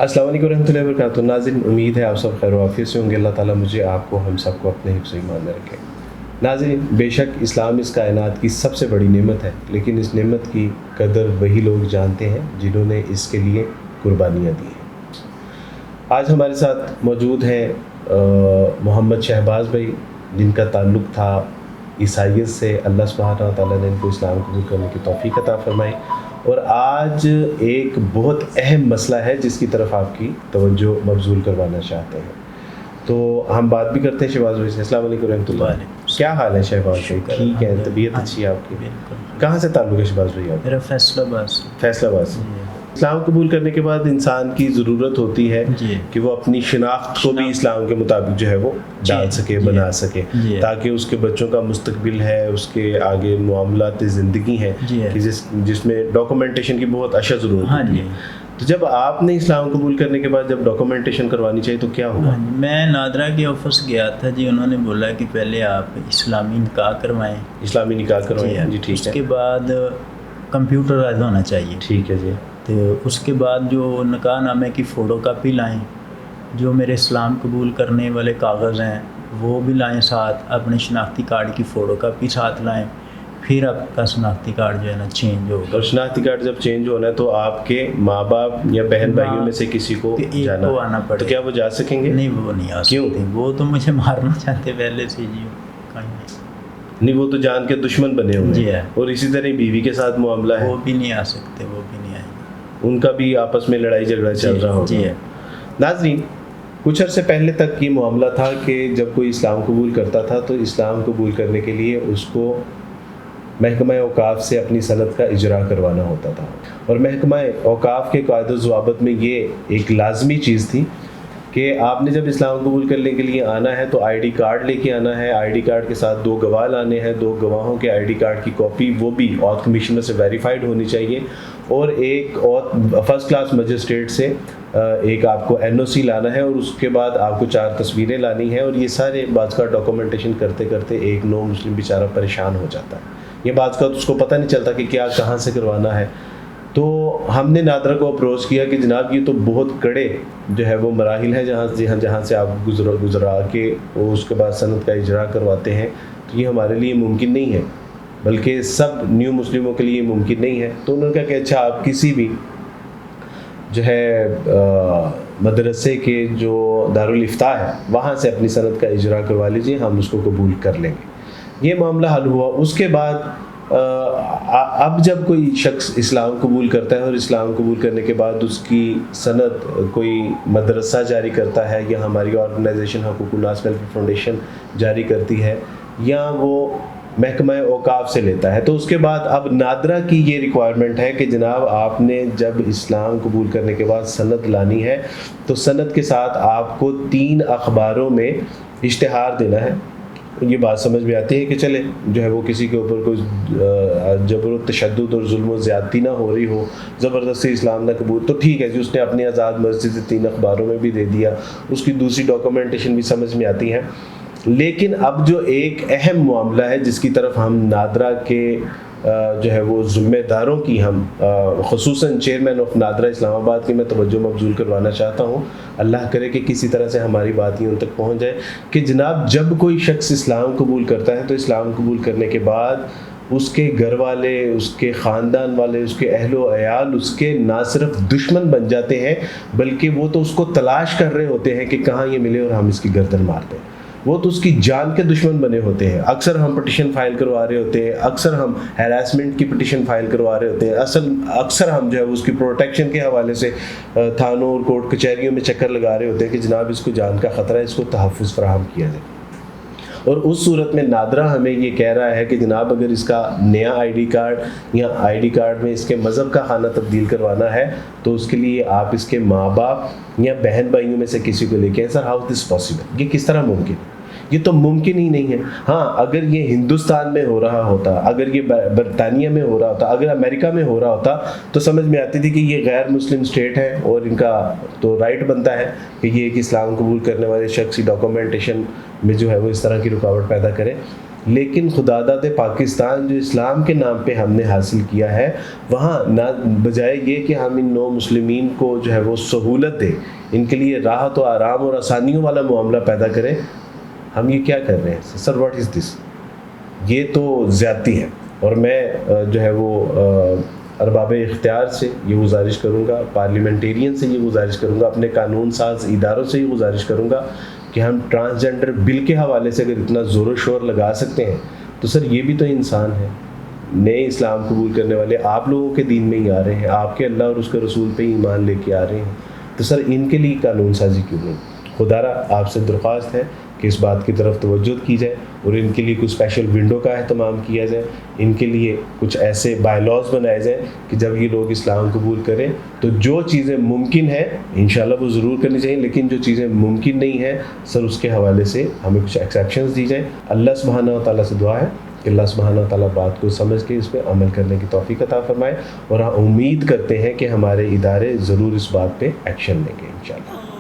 अस्सलाम वालेकुम रहमतुल्लाहि व बरकातुहू। नाज़रीन, उम्मीद है आप सब खैर वाफ़ियत से होंगे। अल्लाह ताला मुझे, आपको, हम सबको अपने हिफ्ज़ ईमान में रखे। नाज़रीन, बेशक इस्लाम इस कायनात की सबसे बड़ी नेमत है, लेकिन इस नेमत की कदर वही लोग जानते हैं जिन्होंने इसके लिए कुर्बानियाँ दी हैं। आज हमारे साथ मौजूद हैं मोहम्मद शहबाज भाई, जिनका ताल्लुक़ था ईसाइयत से। अल्लाह सुब्हानहू व तआला ने इनको इस्लाम कबूल करने की तौफ़ीक अता फ़रमाई। और आज एक बहुत अहम मसला है जिसकी तरफ आपकी तवज्जो मबज़ूल करवाना चाहते हैं। तो हम बात भी करते हैं शहबाज भाई से। अस्सलाम वालेकुम रहमतुल्लाह। क्या हाल है शहबाज भाई? ठीक है, तबीयत अच्छी है आपकी? कहाँ से ताल्लुक़ है शहबाज भाई आप? मेरा फैसलाबाद से। इस्लाम कबूल करने के बाद इंसान की ज़रूरत होती है कि वो अपनी शिनाख्त को भी इस्लाम के मुताबिक जो है वो डाल सके, बना सके, ताकि उसके बच्चों का मुस्तकबिल है, उसके आगे मामलात ज़िंदगी हैं कि जिसमें डॉक्यूमेंटेशन की बहुत अशद ज़रूरत होती है। तो जब आपने इस्लाम कबूल करने के बाद जब डॉक्यूमेंटेशन करवानी चाहिए तो क्या हुआ? मैं नादरा के ऑफिस गया था जी। उन्होंने बोला कि पहले आप इस्लामी निकाह करवाएं। इस्लामी निकाह करवाएं जी, ठीक है। उसके बाद कंप्यूटराइज होना चाहिए। ठीक है जी। तो उसके बाद जो निकाह नामे की फ़ोटो कापी लाएँ, जो मेरे इस्लाम कबूल करने वाले कागज़ हैं वो भी लाएँ साथ, अपने शनाख्ती कार्ड की फ़ोटो कापी साथ लाएँ। फिर आपका शनाख्ती कार्ड जो है ना चेंज होगा। और शनाख्ती कार्ड जब चेंज होना है तो आपके माँ बाप या बहन भाइयों में से किसी को जाना आना पड़ेगा। तो क्या वो जा सकेंगे? नहीं, वो नहीं आ सकते। वो तो मुझे मारना चाहते पहले से जी। नहीं, वो तो जान के दुश्मन बने हुए जी है। और इसी तरह बीवी के साथ मामला है, वो भी नहीं आ सकते, वो भी नहीं आएंगे। उनका भी आपस में लड़ाई झगड़ा चल रहा होगा। जी है। नाज़रीन, कुछ अर्से पहले तक ये मामला था कि जब कोई इस्लाम कबूल करता था तो इस्लाम कबूल करने के लिए उसको महकमा औकाफ से अपनी सनद का इजरा करवाना होता था। और महकमा औकाफ के कायदे ज़वाबित में ये एक लाजमी चीज़ थी कि आपने जब इस्लाम कबूल करने के लिए आना है तो आईडी कार्ड लेके आना है। आईडी कार्ड के साथ 2 गवाह लाने हैं। 2 गवाहों के आईडी कार्ड की कॉपी वो भी ऑथ कमिश्नर से वेरीफाइड होनी चाहिए। और एक और फर्स्ट क्लास मजिस्ट्रेट से एक आपको एनओसी लाना है। और उसके बाद आपको 4 तस्वीरें लानी हैं। और ये सारे बाज़ का डॉक्यूमेंटेशन करते करते एक नो मुस्लिम बेचारा परेशान हो जाता है। ये बाज़ का उसको पता नहीं चलता कि क्या कहाँ से करवाना है। तो हमने नादरा को अप्रोच किया कि जनाब ये तो बहुत कड़े जो है वो मराहिल हैं जहाँ से आप गुजरा के वो उसके बाद सनद का इजरा करवाते हैं, तो ये हमारे लिए मुमकिन नहीं है, बल्कि सब न्यू मुस्लिमों के लिए मुमकिन नहीं है। तो उन्होंने कहा कि अच्छा, आप किसी भी जो है मदरसे के जो दारुल इफ्ता है वहाँ से अपनी सनद का इजरा करवा लीजिए, हम उसको कबूल कर लेंगे। ये मामला हल हुआ। उसके बाद अब जब कोई शख्स इस्लाम कबूल करता है और इस्लाम कबूल करने के बाद उसकी सनद कोई मदरसा जारी करता है या हमारी ऑर्गेनाइजेशन हुकूकुल नास वेलफेयर फाउंडेशन जारी करती है या वो महकमा औकाफ से लेता है, तो उसके बाद अब नादरा की ये रिक्वायरमेंट है कि जनाब आपने जब इस्लाम कबूल करने के बाद सनद लानी है तो सनद के साथ आपको 3 अखबारों में इश्तिहार देना है। ये बात समझ में आती है कि चले जो है वो किसी के ऊपर कोई जबर तशद्दुद और जुल्म ज़्यादती ना हो रही हो, ज़बरदस्ती इस्लाम ना कबूल, तो ठीक है जी, उसने अपनी आज़ाद मर्ज़ी से 3 अखबारों में भी दे दिया, उसकी दूसरी डॉक्यूमेंटेशन भी समझ में आती है। लेकिन अब जो एक अहम मामला है जिसकी तरफ हम नादरा के जो है वो ज़िम्मेदारों की हम ख़ुसूसन चेयरमैन ऑफ नादरा इस्लामाबाद की मैं तवज्जो मबज़ूल करवाना चाहता हूँ। अल्लाह करे कि किसी तरह से हमारी बात ही उन तक पहुँच जाए कि जनाब जब कोई शख्स इस्लाम कबूल करता है तो इस्लाम कबूल करने के बाद उसके घर वाले, उसके ख़ानदान वाले, उसके अहलो अयाल उसके ना सिर्फ दुश्मन बन जाते हैं बल्कि वो तो उसको तलाश कर रहे होते हैं कि कहाँ ये मिले और हम इसकी गर्दन मार दें। वो तो उसकी जान के दुश्मन बने होते हैं। अक्सर हम पिटिशन फाइल करवा रहे होते हैं, अक्सर हम हैरासमेंट की पिटिशन फाइल करवा रहे होते हैं, अक्सर हम जो है उसकी प्रोटेक्शन के हवाले से थानों और कोर्ट कचहरियों में चक्कर लगा रहे होते हैं कि जनाब इसको जान का ख़तरा है, इसको तहफ़्फ़ुज़ फराहम किया जाए। और उस सूरत में नादरा हमें ये कह रहा है कि जनाब अगर इसका नया आईडी कार्ड या आईडी कार्ड में इसके मज़हब का खाना तब्दील करवाना है तो उसके लिए आप इसके माँ बाप या बहन भाइयों में से किसी को लेके, सर हाउ दिस पॉसिबल, ये किस तरह मुमकिन है? ये तो मुमकिन ही नहीं है। हाँ, अगर ये हिंदुस्तान में हो रहा होता, अगर ये बरतानिया में हो रहा होता, अगर अमेरिका में हो रहा होता तो समझ में आती थी कि ये गैर मुस्लिम स्टेट है और इनका तो राइट बनता है कि ये एक इस्लाम कबूल करने वाले शख्स की डॉक्यूमेंटेशन में जो है वो इस तरह की रुकावट पैदा करे। لیکن خداداد پاکستان جو اسلام کے نام پہ ہم نے حاصل کیا ہے، وہاں نہ بجائے یہ کہ ہم ان نو مسلمین کو جو ہے وہ سہولت دیں، ان کے لیے راحت و آرام اور آسانیوں والا معاملہ پیدا کریں، ہم یہ کیا کر رہے ہیں؟ سر واٹ از دس؟ یہ تو زیادتی ہے. اور میں جو ہے وہ ارباب اختیار سے یہ گزارش کروں گا، پارلیمنٹیرین سے یہ گزارش کروں گا، اپنے قانون ساز اداروں سے یہ گزارش کروں گا کہ ہم ٹرانسجنڈر بل کے حوالے سے اگر اتنا زور و شور لگا سکتے ہیں تو سر یہ بھی تو انسان ہے. نئے اسلام قبول کرنے والے آپ لوگوں کے دین میں ہی آ رہے ہیں، آپ کے اللہ اور اس کے رسول پہ ایمان لے کے آ رہے ہیں، تو سر ان کے لیے قانون سازی کیوں نہیں؟ خدا را آپ سے درخواست ہے کہ اس بات کی طرف توجہ کی جائے اور ان کے لیے کچھ اسپیشل ونڈو کا اہتمام کیا جائے، ان کے لیے کچھ ایسے بائی لاز بنائے جائیں کہ جب یہ لوگ اسلام قبول کریں تو جو چیزیں ممکن ہیں انشاءاللہ وہ ضرور کرنی چاہیے، لیکن جو چیزیں ممکن نہیں ہیں سر اس کے حوالے سے ہمیں کچھ ایکسیپشنز دی جائیں. اللہ سبحانہ و تعالیٰ سے دعا ہے کہ اللہ سبحانہ و تعالیٰ بات کو سمجھ کے اس پہ عمل کرنے کی توفیق عطا فرمائے، اور ہم امید کرتے ہیں کہ ہمارے ادارے ضرور اس بات پہ ایکشن لیں گے انشاءاللہ.